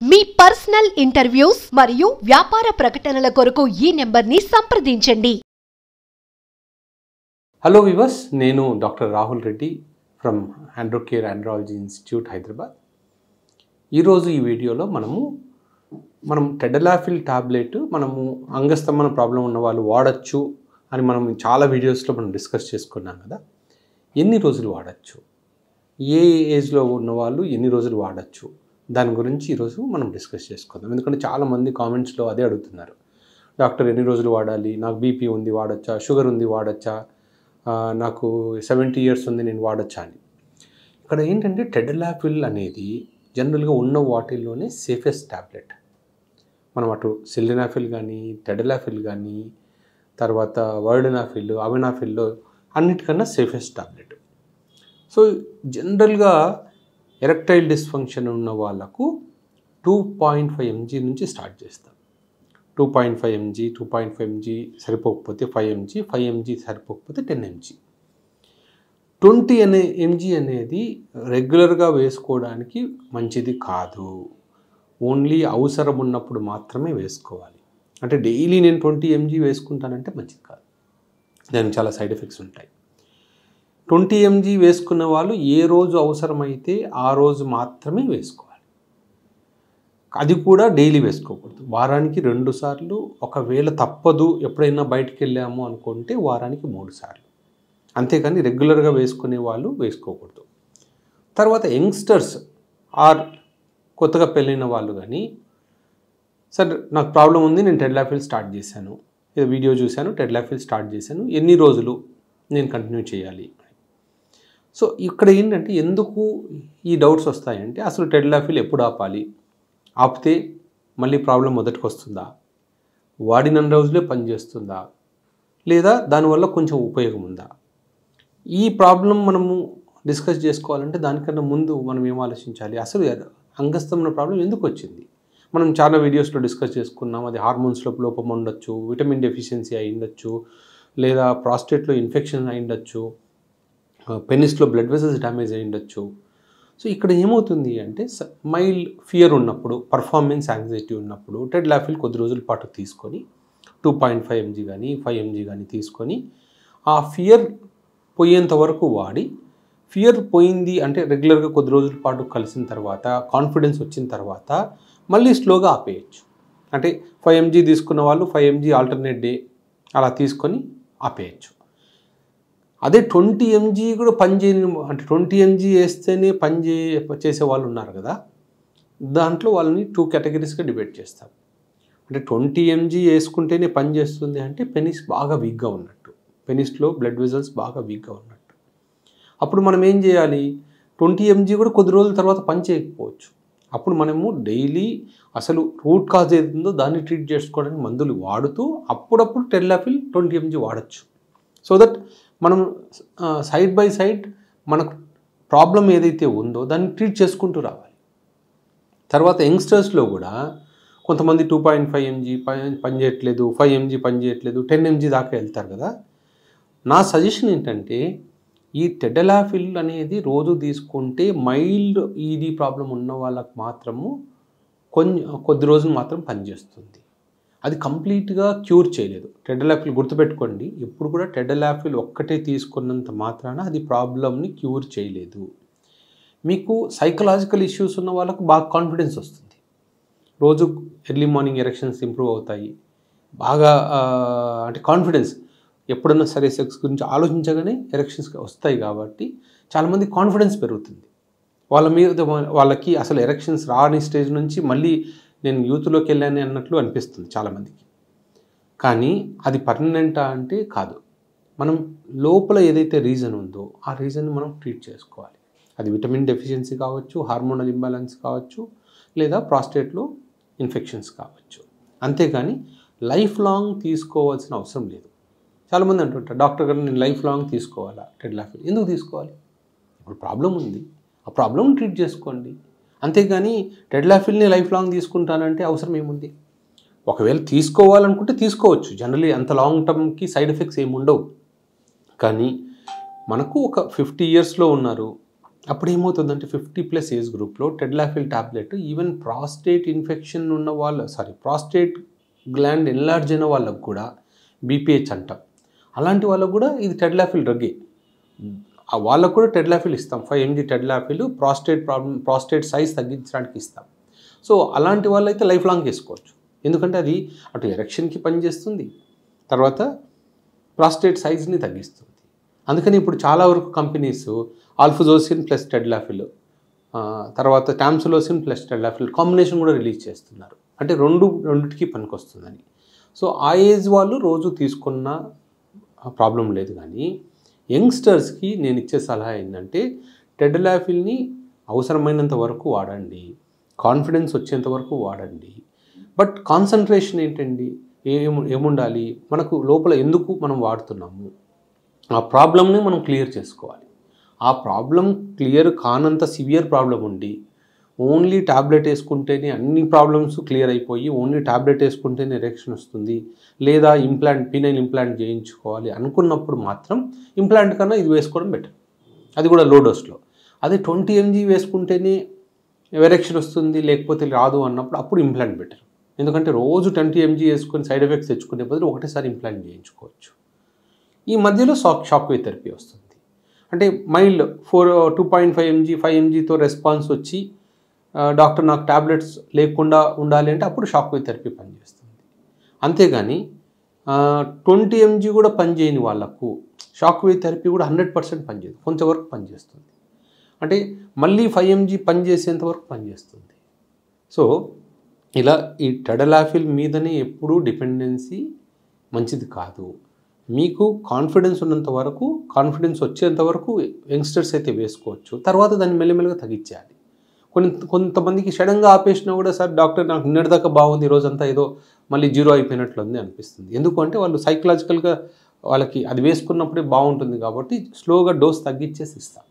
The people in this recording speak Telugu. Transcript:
మీ పర్సనల్ ఇంటర్వ్యూస్ మరియు వ్యాపార ప్రకటనల కొరకు ఈ నెంబర్ని సంప్రదించండి. హలో వివర్స్, నేను doctor Rahul Reddy from Androcare andrology institute Hyderabad. ఈరోజు ఈ వీడియోలో మనం టెడలాఫిల్ టాబ్లెట్ మనము అంగస్తంభన ప్రాబ్లం ఉన్న వాళ్ళు వాడచ్చు అని మనం చాలా వీడియోస్లో మనం డిస్కస్ చేసుకున్నాం కదా. ఎన్ని రోజులు వాడచ్చు, ఏ ఏజ్లో ఉన్న వాళ్ళు ఎన్ని రోజులు వాడచ్చు, దాని గురించి ఈరోజు మనం డిస్కస్ చేసుకుందాం. ఎందుకంటే చాలామంది కామెంట్స్లో అదే అడుగుతున్నారు, డాక్టర్ ఎన్ని రోజులు వాడాలి, నాకు బీపీ ఉంది వాడచ్చా, షుగర్ ఉంది వాడచ్చా, నాకు 70 years ఉంది నేను వాడచ్చా అని. ఇక్కడ ఏంటంటే టెడలాఫిల్ అనేది జనరల్గా ఉన్న వాటిల్లోనే సేఫెస్ట్ ట్యాబ్లెట్. మనం అటు సిల్డెనాఫిల్ కానీ టెడలాఫిల్ కానీ తర్వాత వర్డెనాఫిల్ అవెనాఫిల్లో అన్నిటికన్నా సేఫెస్ట్ ట్యాబ్లెట్. సో జనరల్గా ఎరెక్టైల్ డిస్ఫంక్షన్ ఉన్న వాళ్ళకు 2.5 mg నుంచి స్టార్ట్ చేస్తాం. 2.5 mg 2.5 mg సరిపోకపోతే 5 mg 5 mg సరిపోకపోతే 10 mg. 20 mg అనేది రెగ్యులర్గా వేసుకోవడానికి మంచిది కాదు. ఓన్లీ అవసరం ఉన్నప్పుడు మాత్రమే వేసుకోవాలి. అంటే డైలీ నేను 20 mg వేసుకుంటానంటే మంచిది కాదు, దానికి చాలా సైడ్ ఎఫెక్ట్స్ ఉంటాయి. 20 mg వేసుకున్న వాళ్ళు ఏ రోజు అవసరమైతే ఆ రోజు మాత్రమే వేసుకోవాలి. అది కూడా డైలీ వేసుకోకూడదు. వారానికి 2 సార్లు, ఒకవేళ తప్పదు ఎప్పుడైనా బయటికి వెళ్ళాము అనుకుంటే వారానికి 3 సార్లు, అంతేకాని రెగ్యులర్గా వేసుకునే వాళ్ళు వేసుకోకూడదు. తర్వాత యంగ్స్టర్స్ ఆర్ కొత్తగా పెళ్ళైన వాళ్ళు కానీ, సార్ నాకు ప్రాబ్లం ఉంది, నేను టెడలాఫిల్ స్టార్ట్ చేశాను, ఏదో వీడియో చూశాను, టెడలాఫిల్ స్టార్ట్ చేశాను, ఎన్ని రోజులు నేను కంటిన్యూ చేయాలి. సో ఇక్కడ ఏంటంటే ఎందుకు ఈ డౌట్స్ వస్తాయంటే, అసలు టెడలాఫిల్ ఎప్పుడు ఆపాలి, ఆపితే మళ్ళీ ప్రాబ్లం మొదటికి వస్తుందా, వాడిన రోజులే పనిచేస్తుందా, లేదా దానివల్ల కొంచెం ఉపయోగం ఉందా, ఈ ప్రాబ్లం మనము డిస్కస్ చేసుకోవాలంటే దానికన్నా ముందు మనం ఏం ఆలోచించాలి, అసలు అంగస్తంభన ప్రాబ్లం ఎందుకు వచ్చింది. మనం చాలా వీడియోస్లో డిస్కస్ చేసుకున్నాం. అది హార్మోన్స్లో లోపం ఉండొచ్చు, విటమిన్ డెఫిషియన్సీ అయి ఉండొచ్చు, లేదా ప్రాస్టేట్లో ఇన్ఫెక్షన్ అయి ఉండొచ్చు, పెనిస్లో బ్లడ్ వెసల్స్ డ్యామేజ్ అయి ఉండొచ్చు. సో ఇక్కడ ఏమవుతుంది అంటే, మైల్డ్ ఫియర్ ఉన్నప్పుడు, పర్ఫార్మెన్స్ యాంగ్జైటీ ఉన్నప్పుడు టెడలాఫిల్ కొద్ది రోజుల పాటు తీసుకొని 2.5 mg కానీ 5 mg కానీ తీసుకొని ఆ ఫియర్ పోయేంత వరకు వాడి, ఫియర్ పోయింది అంటే రెగ్యులర్గా కొద్ది రోజుల పాటు కలిసిన తర్వాత కాన్ఫిడెన్స్ వచ్చిన తర్వాత మళ్ళీ స్లోగా ఆపేయచ్చు. అంటే 5 mg తీసుకున్న వాళ్ళు 5 mg ఆల్టర్నేట్ డే అలా తీసుకొని ఆపేయచ్చు. అదే 20 mg కూడా పనిచేయని, అంటే 20 mg వేస్తేనే చేసే వాళ్ళు ఉన్నారు కదా, దాంట్లో వాళ్ళని 2 కేటగిరీస్గా డివైడ్ చేస్తాం. అంటే 20 mg వేసుకుంటేనే పని చేస్తుంది అంటే పెనిస్ బాగా వీక్గా ఉన్నట్టు, పెనిస్లో బ్లడ్ వెజల్స్ బాగా వీక్గా ఉన్నట్టు. అప్పుడు మనం ఏం చేయాలి, 20 mg కూడా కొద్ది రోజుల తర్వాత పని చేయకపోవచ్చు. అప్పుడు మనము డైలీ అసలు రూట్ కాజ్ ఏదో దాన్ని ట్రీట్ చేసుకోవడానికి మందులు వాడుతూ అప్పుడప్పుడు టెడలాఫిల్ 20 mg వాడచ్చు. సో దట్ మనం సైడ్ బై సైడ్ మనకు ప్రాబ్లం ఏదైతే ఉందో దాన్ని ట్రీట్ చేసుకుంటూ రావాలి. తర్వాత యంగ్స్టర్స్లో కూడా కొంతమంది 2.5 mg పనిచేయట్లేదు, 5 mg పనిచేయట్లేదు, 10 mg దాకా వెళ్తారు కదా. నా సజెషన్ ఏంటంటే, ఈ టెడలాఫిల్ అనేది రోజు తీసుకుంటే మైల్డ్ ఈడీ ప్రాబ్లం ఉన్న వాళ్ళకు మాత్రము కొద్ది రోజులు మాత్రం పనిచేస్తుంది. అది కంప్లీట్గా క్యూర్ చేయలేదు. టెడలాఫిల్ గుర్తుపెట్టుకోండి, ఎప్పుడు కూడా టెడలాఫిల్ ఒక్కటే తీసుకున్నంత మాత్రాన అది ప్రాబ్లమ్ని క్యూర్ చేయలేదు. మీకు సైకలాజికల్ ఇష్యూస్ ఉన్న వాళ్ళకు బాగా కాన్ఫిడెన్స్ వస్తుంది, రోజు ఎర్లీ మార్నింగ్ ఎరెక్షన్స్ ఇంప్రూవ్ అవుతాయి, బాగా అంటే కాన్ఫిడెన్స్, ఎప్పుడన్నా సరే సెక్స్ గురించి ఆలోచించగానే ఎరెక్షన్స్ వస్తాయి కాబట్టి చాలామంది కాన్ఫిడెన్స్ పెరుగుతుంది. వాళ్ళకి అసలు ఎరెక్షన్స్ రాని స్టేజ్ నుంచి మళ్ళీ నేను యూత్లోకి వెళ్ళాను అన్నట్లు అనిపిస్తుంది చాలామందికి. కానీ అది పర్మనెంటా అంటే కాదు. మనం లోపల ఏదైతే రీజన్ ఉందో ఆ రీజన్ని మనం ట్రీట్ చేసుకోవాలి. అది విటమిన్ డెఫిషియన్సీ కావచ్చు, హార్మోనల్ ఇంబ్యాలెన్స్ కావచ్చు, లేదా ప్రాస్టేట్లో ఇన్ఫెక్షన్స్ కావచ్చు. అంతేగాని లైఫ్ లాంగ్ తీసుకోవాల్సిన అవసరం లేదు. చాలామంది అంటుంటారు, డాక్టర్ గారు నేను లైఫ్ లాంగ్ తీసుకోవాలా టెడలాఫిల్. ఎందుకు తీసుకోవాలి? ఇప్పుడు ప్రాబ్లం ఉంది, ఆ ప్రాబ్లమ్ని ట్రీట్ చేసుకోండి. అంతేగాని టెడలాఫిల్ని లైఫ్ లాంగ్ తీసుకుంటానంటే అవసరం ఏముంది? ఒకవేళ తీసుకోవాలనుకుంటే తీసుకోవచ్చు. జనరలీ అంత లాంగ్ టర్మ్కి సైడ్ ఎఫెక్ట్స్ ఏమి ఉండవు. కానీ మనకు ఒక 50 yearsలో ఉన్నారు, అప్పుడు ఏమవుతుందంటే 50+ ఏజ్ గ్రూప్లో tadalafil tablet even prostate infection ఉన్న ప్రాస్టేట్ గ్లాండ్ ఎన్లార్జ్ అయిన వాళ్ళకు కూడా బీపీహెచ్ అంటాం, అలాంటి వాళ్ళకు కూడా ఇది టెడ్లాఫిల్ డ్రగ్గే. వాళ్ళకు కూడా టెడ్లాఫిల్ ఇస్తాం, 5 mg టెడ్లాఫిల్ ప్రాస్టేట్ సైజ్ తగ్గించడానికి ఇస్తాం. సో అలాంటి వాళ్ళు అయితే లైఫ్ లాంగ్ వేసుకోవచ్చు, ఎందుకంటే అది అటు ఎరెక్షన్కి పనిచేస్తుంది, తర్వాత ప్రాస్టేట్ సైజ్ని తగ్గిస్తుంది. అందుకని ఇప్పుడు చాలా వరకు కంపెనీస్ ఆల్ఫజోసిన్ ప్లస్ టెడ్లాఫిల్, తర్వాత టామ్సులోసిన్ ప్లస్ టెడ్లాఫిల్ కాంబినేషన్ కూడా రిలీజ్ చేస్తున్నారు, అంటే రెండిటికి పనికొస్తుందని. సో ఆ ఏజ్ వాళ్ళు రోజు తీసుకున్న ప్రాబ్లం లేదు. కానీ యంగ్స్టర్స్కి నేను ఇచ్చే సలహా ఏంటంటే టెడ్లాఫిల్ని అవసరమైనంత వరకు వాడండి, కాన్ఫిడెన్స్ వచ్చేంత వరకు వాడండి. బట్ కాన్సన్ట్రేషన్ ఏంటండి, ఏముండాలి, మనకు లోపల ఎందుకు మనం వాడుతున్నాము, ఆ ప్రాబ్లమ్ని మనం క్లియర్ చేసుకోవాలి. ఆ ప్రాబ్లం క్లియర్ కానంత సివియర్ ప్రాబ్లం ఉండి ఓన్లీ ట్యాబ్లెట్ వేసుకుంటేనే అన్ని ప్రాబ్లమ్స్ క్లియర్ అయిపోయి ఓన్లీ ట్యాబ్లెట్ వేసుకుంటేనే ఎరెక్షన్ వస్తుంది, లేదా పీనైల్ ఇంప్లాంట్ చేయించుకోవాలి అనుకున్నప్పుడు మాత్రం ఇంప్లాంట్ కన్నా ఇది వేసుకోవడం బెటర్, అది కూడా లో డోస్లో. అదే 20 mg వేసుకుంటేనే ఎరెక్షన్ వస్తుంది లేకపోతే రాదు అన్నప్పుడు అప్పుడు ఇంప్లాంట్ బెటర్, ఎందుకంటే రోజు 20 mg వేసుకొని సైడ్ ఎఫెక్ట్స్ తెచ్చుకునే బదులు ఒకటేసారి ఇంప్లాంట్ చేయించుకోవచ్చు. ఈ మధ్యలో షాక్ వేవ్ థెరపీ వస్తుంది, అంటే మైల్డ్ 2.5 mg 5 mgతో రెస్పాన్స్ వచ్చి డాక్టర్ నాకు ట్యాబ్లెట్స్ లేకుండా ఉండాలి అంటే అప్పుడు షాక్ వేవ్ థెరపీ పనిచేస్తుంది. అంతేగాని 20 mg కూడా పనిచేయని వాళ్ళకు షాక్ వేవ్ థెరపీ కూడా 100% పనిచేయదు, కొంతవరకు పనిచేస్తుంది, అంటే మళ్ళీ 5 mg పనిచేసేంత వరకు పనిచేస్తుంది. సో ఇలా ఈ టెడ్లాఫిల్ మీదనే ఎప్పుడూ డిపెండెన్సీ మంచిది కాదు. మీకు కాన్ఫిడెన్స్ ఉన్నంత వరకు, కాన్ఫిడెన్స్ వచ్చేంత వరకు యంగ్స్టర్స్ అయితే వేసుకోవచ్చు, తర్వాత దాన్ని మెల్లమెల్లగా తగ్గించాలి. కొంతమందికి సడన్గా ఆపేసినా కూడా సార్ డాక్టర్ నాకు నిన్నటిదాకా బాగుంది, ఈరోజంతా ఏదో మళ్ళీ జీరో అయిపోయినట్లుంది అనిపిస్తుంది. ఎందుకంటే వాళ్ళు సైకలాజికల్గా వాళ్ళకి అది వేసుకున్నప్పుడే బాగుంటుంది కాబట్టి స్లోగా డోస్ తగ్గించేసి ఇస్తాం.